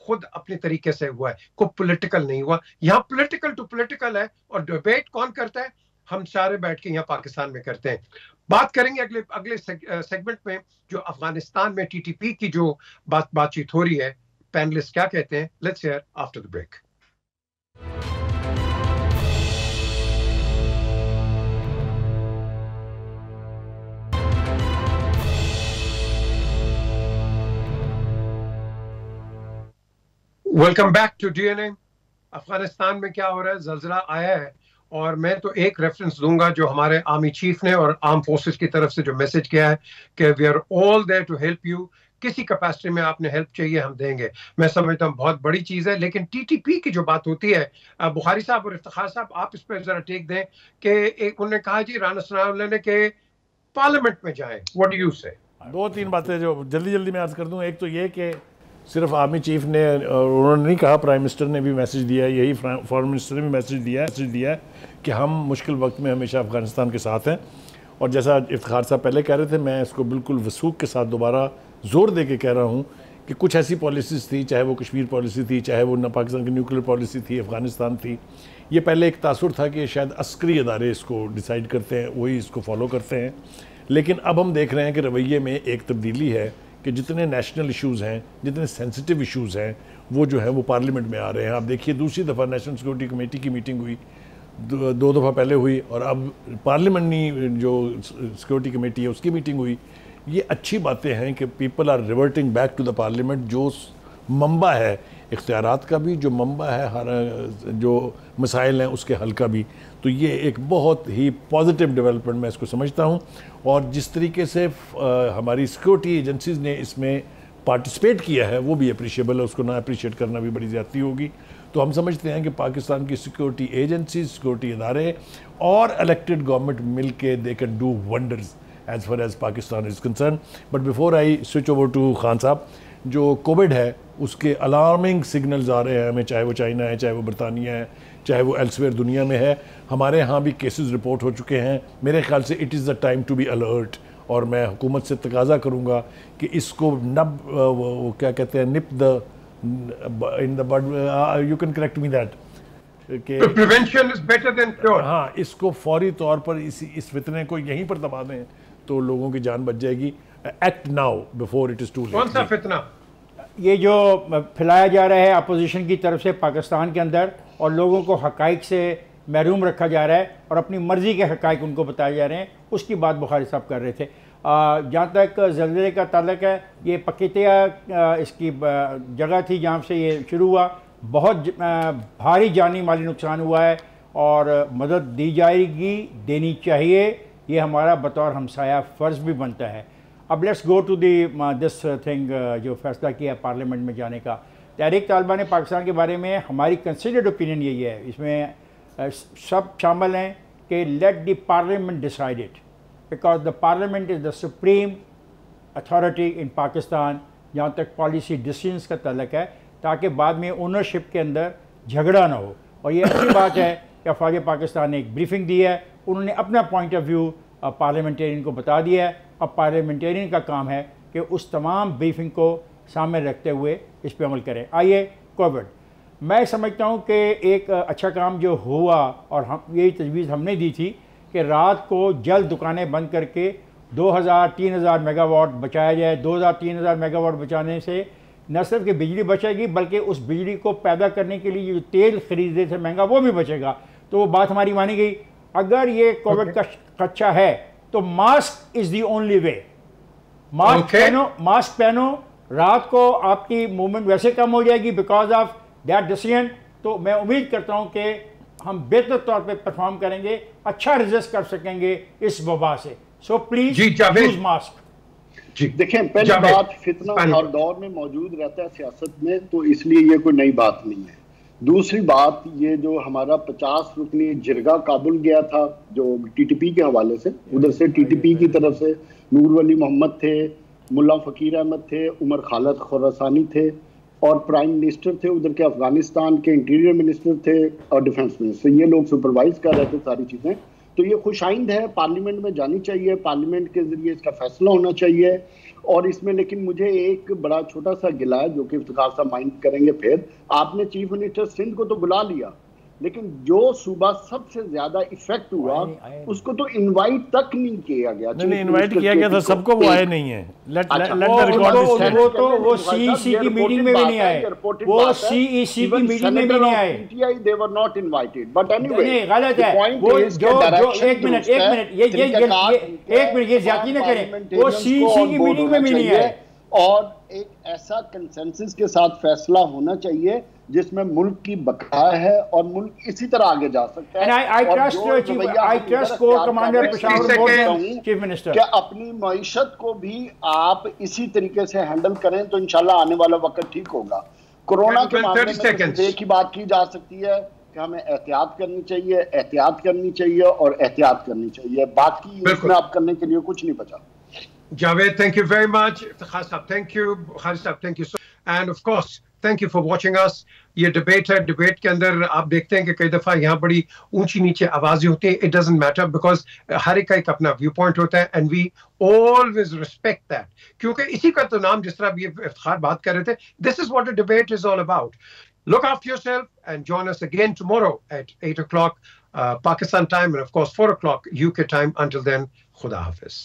खुद अपने तरीके से हुआ है, कोई पॉलिटिकल नहीं हुआ। यहाँ पॉलिटिकल टू पॉलिटिकल है, और डिबेट कौन करता है? हम सारे बैठ के यहाँ पाकिस्तान में करते हैं। बात करेंगे अगले सेगमेंट में, जो अफगानिस्तान में टीटीपी की जो बातचीत हो रही है, पैनलिस्ट क्या कहते हैं। Let's hear after the break. Welcome back to DNA. Afghanistan में क्या हो रहा है? ज़ल्ज़ला आया है, और मैं तो एक रेफरेंस दूंगा जो हमारे आर्मी चीफ ने और आर्म फोर्सेस की तरफ से जो मैसेज किया है कि we are all there to help you. किसी कैपेसिटी में आपने हेल्प चाहिए, हम देंगे। मैं समझता हूँ बहुत बड़ी चीज़ है। लेकिन टीटीपी की जो बात होती है, बुखारी साहब और इफ्तिखार साहब, आप इस पर जरा टेक दें कि एक उन्होंने कहा जी राना सनाउल्लाह ने कि पार्लियामेंट में जाएं। व्हाट डू यू से? दो तीन बातें जो जल्दी मैं अर्ज कर दूं। एक तो ये कि सिर्फ आर्मी चीफ ने और उन्होंने नहीं कहा, प्राइम मिनिस्टर ने भी मैसेज दिया है, यही फॉरेन मिनिस्टर ने भी मैसेज दिया है कि हम मुश्किल वक्त में हमेशा अफगानिस्तान के साथ हैं। और जैसा इफ्तिखार साहब पहले कह रहे थे, मैं इसको बिल्कुल वसूख के साथ दोबारा ज़ोर दे के कह रहा हूँ कि कुछ ऐसी पॉलिसीज़ थी, चाहे वो कश्मीर पॉलिसी थी, चाहे वो पाकिस्तान की न्यूक्लियर पॉलिसी थी, अफगानिस्तान थी, ये पहले एक तासुर था कि शायद अस्करी अदारे इसको डिसाइड करते हैं, वही इसको फॉलो करते हैं। लेकिन अब हम देख रहे हैं कि रवैये में एक तब्दीली है कि जितने नेशनल इश्यूज़ हैं, जितने सेंसिटिव इश्यूज़ हैं, वो जो है वो पार्लियामेंट में आ रहे हैं। आप देखिए, दूसरी दफ़ा नेशनल सिक्योरिटी कमेटी की मीटिंग हुई, दो दफ़ा पहले हुई, और अब पार्लियामेंट्री जो सिक्योरिटी कमेटी है उसकी मीटिंग हुई। ये अच्छी बातें हैं कि people are reverting back to the parliament, जो मंबा है इख्तियारात का भी, जो मंबा है हर जो मसाइल हैं उसके हल का भी। तो ये एक बहुत ही पॉजिटिव डेवलपमेंट मैं इसको समझता हूँ। और जिस तरीके से हमारी सिक्योरिटी एजेंसीज़ ने इसमें पार्टिसिपेट किया है वो भी अप्रिशिएबल है, उसको ना अप्रिशिएट करना भी बड़ी ज़्यादती होगी। तो हम समझते हैं कि पाकिस्तान की सिक्योरिटी एजेंसी, सिक्योरिटी इदारे और इलेक्टेड गवर्नमेंट मिल के they can do wonders as far as Pakistan is concerned. But before I switch over to Khan साहब, जो कोविड है उसके अलार्मिंग सिग्नल्स आ रहे हैं हमें, चाहे वो चाइना है, चाहे वो बरतानिया है, चाहे वो एल्सवेयर दुनिया में है। हमारे यहाँ भी केसेस रिपोर्ट हो चुके हैं। मेरे ख्याल से it is the time to be alert, और मैं हुकूमत से तकाजा करूँगा कि इसको वो क्या कहते हैं, nip the in the bud, you can correct me that, prevention is better than cure. हाँ, इसको फौरी तौर पर इस फितने को यहीं पर दबा दें तो लोगों की जान बच जाएगी। Act now before it is too late. कौन सा फितना? ये जो फैलाया जा रहा है अपोजिशन की तरफ से पाकिस्तान के अंदर, और लोगों को हक़ाइक़ से महरूम रखा जा रहा है और अपनी मर्ज़ी के हक़ाइक़ उनको बताए जा रहे हैं, उसकी बात बुखारी साहब कर रहे थे। जहाँ तक ज़लज़ले का ताल्लुक़ है, ये पकीतिया इसकी जगह थी जहाँ से ये शुरू हुआ। बहुत भारी जानी माली नुकसान हुआ है और मदद दी जाएगी, देनी चाहिए, ये हमारा बतौर हमसाया फ़र्ज़ भी बनता है। अब let's go to this thing, जो फ़ैसला किया पार्लियामेंट में जाने का। तहरीक तालिबान पाकिस्तान के बारे में हमारी कंसिडर्ड ओपिनियन यही है, इसमें सब शामिल हैं कि let the parliament decide it, because the parliament is the supreme authority in Pakistan जहाँ तक पॉलिसी डिसीजंस का तल्लक है, ताकि बाद में ओनरशिप के अंदर झगड़ा ना हो। और ये अच्छी बात है कि अफवाज पाकिस्तान ने एक ब्रीफिंग दी है, उन्होंने अपना पॉइंट ऑफ व्यू पार्लियामेंटेरियन को बता दिया है। अब पार्लियामेंटेरियन का काम है कि उस तमाम ब्रीफिंग को सामने रखते हुए इस पर अमल करें। आइए, कोविड, मैं समझता हूँ कि एक अच्छा काम जो हुआ, और हम यही तजवीज़ हमने दी थी कि रात को जल्द दुकानें बंद करके 2000-3000 मेगावाट बचाया जाए। 2000-3000 मेगावाट बचाने से न सिर्फ कि बिजली बचेगी, बल्कि उस बिजली को पैदा करने के लिए जो तेल खरीदे थे महंगा, वो भी बचेगा। तो वो बात हमारी मानी गई। अगर ये कोविड का खदशा है तो mask is the only way. Mask पहनो, मास्क पहनो। रात को आपकी मूवमेंट वैसे कम हो जाएगी बिकॉज ऑफ दैट डिसीजन। तो मैं उम्मीद करता हूँ कि हम बेहतर तौर पे परफॉर्म करेंगे, अच्छा रेजिस्ट कर सकेंगे इस वबा से। So please use mask. देखें, पहली बात, फितना हर दौर में मौजूद रहता है सियासत में, तो इसलिए ये कोई नई बात नहीं है। दूसरी बात, ये जो हमारा 50 रुकनी जिरगा काबुल गया था जो टीटीपी के हवाले से, उधर से टीटीपी की तरफ से नूर वली मोहम्मद थे, मुल्ला फ़कीर अहमद थे, उमर खालिद खुरासानी थे और प्राइम मिनिस्टर थे उधर के, अफगानिस्तान के इंटीरियर मिनिस्टर थे और डिफेंस मिनिस्टर। ये लोग सुपरवाइज कर रहे थे सारी चीज़ें। तो ये खुशाइंद है, पार्लियामेंट में जानी चाहिए, पार्लियामेंट के जरिए इसका फैसला होना चाहिए। और इसमें लेकिन मुझे एक बड़ा छोटा सा गिला है जो कि इफ्तिखार साहब माइंड करेंगे। फिर आपने चीफ मिनिस्टर सिंध को तो बुला लिया, लेकिन जो सूबा सबसे ज्यादा इफेक्ट हुआ उसको तो इनवाइट तक नहीं किया गया। नहीं, इनवाइट किया गया था सबको, वो आए नहीं है। वो सीईसी की मीटिंग में भी नहीं आए, वो सीईसी की मीटिंग में भी नहीं आए। PTI they were not invited, but anyway गलत है वो। जो एक मिनट ये ज्यादती न करें, वो सीईसी की मीटिंग में भी नहीं आए। और एक ऐसा कंसेंसस के साथ फैसला होना चाहिए जिसमें मुल्क की बका है और मुल्क इसी तरह आगे जा सकता है। I trust core commander Peshawar board chief minister क्या अपनी मईशत को भी आप इसी तरीके से हैंडल करें तो इंशाल्लाह आने वाला वक्त ठीक होगा। कोरोना के मामले में एक ही बात की जा सकती है कि हमें एहतियात करनी चाहिए, एहतियात करनी चाहिए और एहतियात करनी चाहिए। बाकी इसमें आप करने के लिए कुछ नहीं बचा। Javed, thank you very much. Iftkhar Sahab, thank you. Bukhari Sahab, thank you so much. And of course, thank you for watching us. ये डिबेट है, डिबेट के अंदर आप देखते हैं कि कई दफ़ा यहाँ बड़ी ऊंची नीचे आवाज़ें होती हैं। इट डजंट मैटर बिकॉज हर एक का एक अपना व्यू पॉइंट होता है and we always respect that, क्योंकि इसी का तो नाम, जिस तरह अभी इफ्तिखार बात कर रहे थे, this is what a debate is all about. Look after yourself and join us again tomorrow at 8 o'clock Pakistan time and of course 4 o'clock UK time. Until then, Khuda Hafiz.